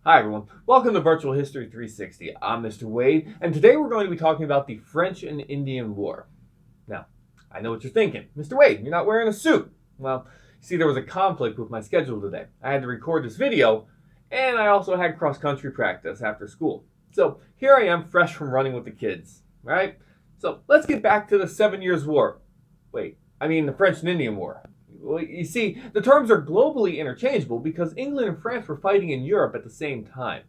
Hi everyone, welcome to Virtual History 360. I'm Mr. Wade, and today we're going to be talking about the French and Indian War. Now, I know what you're thinking. Mr. Wade, you're not wearing a suit. Well, you see, there was a conflict with my schedule today. I had to record this video, and I also had cross-country practice after school. So here I am, fresh from running with the kids, right? So let's get back to the 7 Years' War. The French and Indian War. Well, you see, the terms are globally interchangeable because England and France were fighting in Europe at the same time.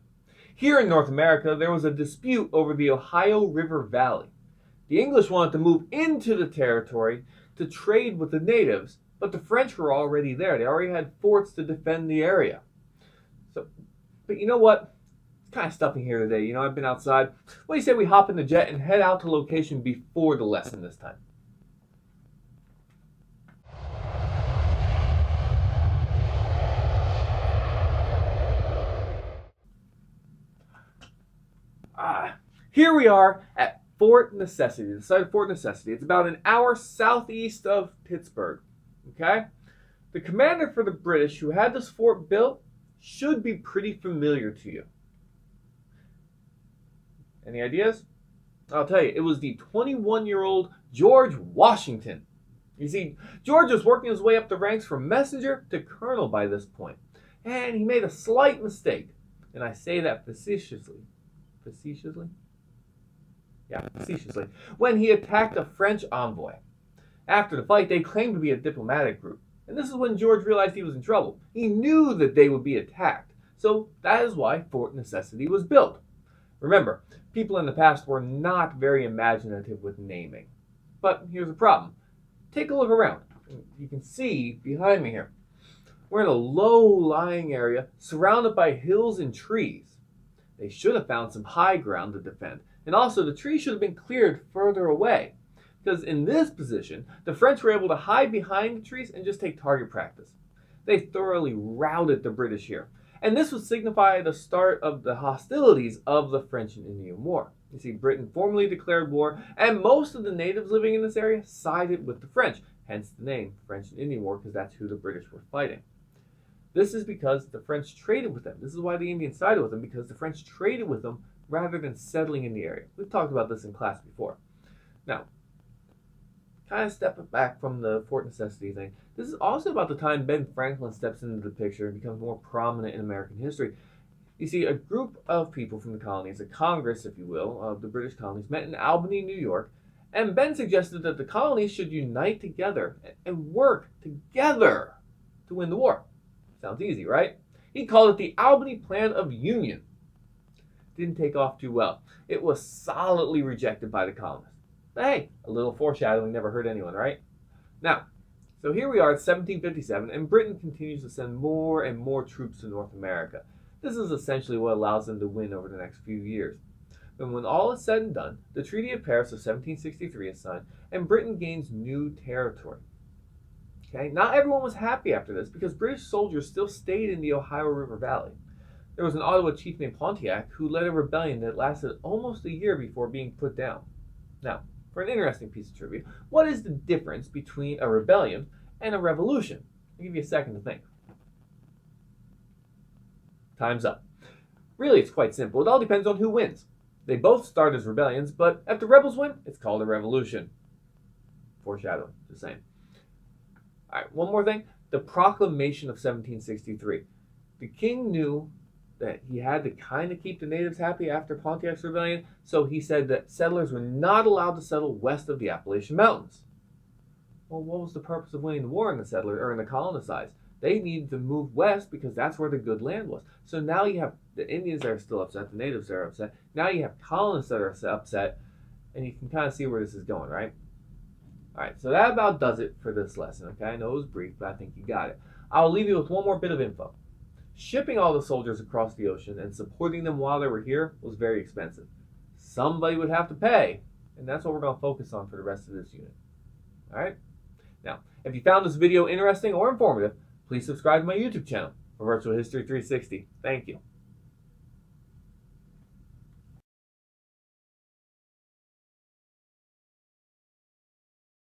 Here in North America, there was a dispute over the Ohio River Valley. The English wanted to move into the territory to trade with the natives, but the French were already there. They already had forts to defend the area. But you know what? It's kind of stuffy here today. I've been outside. What do you say we hop in the jet and head out to location before the lesson this time? Here we are at Fort Necessity, the site of Fort Necessity. It's about an hour southeast of Pittsburgh. Okay? The commander for the British who had this fort built should be pretty familiar to you. Any ideas? I'll tell you, it was the 21-year-old George Washington. You see, George was working his way up the ranks from messenger to colonel by this point, and he made a slight mistake, and I say that facetiously. Facetiously, when he attacked a French envoy. After the fight, they claimed to be a diplomatic group, and this is when George realized he was in trouble. He knew that they would be attacked, so that is why Fort Necessity was built. Remember, people in the past were not very imaginative with naming. But here's the problem. Take a look around. You can see behind me here. We're in a low-lying area surrounded by hills and trees. They should have found some high ground to defend. And also, the trees should have been cleared further away. Because in this position, the French were able to hide behind the trees and just take target practice. They thoroughly routed the British here. And this would signify the start of the hostilities of the French and Indian War. You see, Britain formally declared war, and most of the natives living in this area sided with the French. Hence the name French and Indian War, because that's who the British were fighting. This is because the French traded with them. This is why the Indians sided with them, because the French traded with them rather than settling in the area. We've talked about this in class before. Now, kind of stepping back from the Fort Necessity thing, this is also about the time Ben Franklin steps into the picture and becomes more prominent in American history. You see, a group of people from the colonies, a congress, if you will, of the British colonies, met in Albany, New York, and Ben suggested that the colonies should unite together and work together to win the war. Sounds easy, right? He called it the Albany Plan of Union. Didn't take off too well. It was solidly rejected by the colonists. But hey, a little foreshadowing never hurt anyone, right? Now, so here we are at 1757, and Britain continues to send more and more troops to North America. This is essentially what allows them to win over the next few years. And when all is said and done, the Treaty of Paris of 1763 is signed, and Britain gains new territory. Okay? Not everyone was happy after this, because British soldiers still stayed in the Ohio River Valley. There was an Ottawa chief named Pontiac who led a rebellion that lasted almost a year before being put down. Now, for an interesting piece of trivia, what is the difference between a rebellion and a revolution? I'll give you a second to think. Time's up. Really, it's quite simple. It all depends on who wins. They both start as rebellions, but if the rebels win, it's called a revolution. Foreshadowing, just saying. All right, one more thing. The Proclamation of 1763. The king knew that he had to kind of keep the natives happy after Pontiac's rebellion, so he said that settlers were not allowed to settle west of the Appalachian Mountains. Well, what was the purpose of winning the war in the colonized? They needed to move west because that's where the good land was. So now you have the Indians that are still upset, the natives that are upset. Now you have colonists that are upset, and you can kind of see where this is going, right? All right, so that about does it for this lesson, okay? I know it was brief, but I think you got it. I'll leave you with one more bit of info. Shipping all the soldiers across the ocean and supporting them while they were here was very expensive. Somebody would have to pay, and that's what we're going to focus on for the rest of this unit. All right? Now, if you found this video interesting or informative, please subscribe to my YouTube channel for Virtual History 360. Thank you.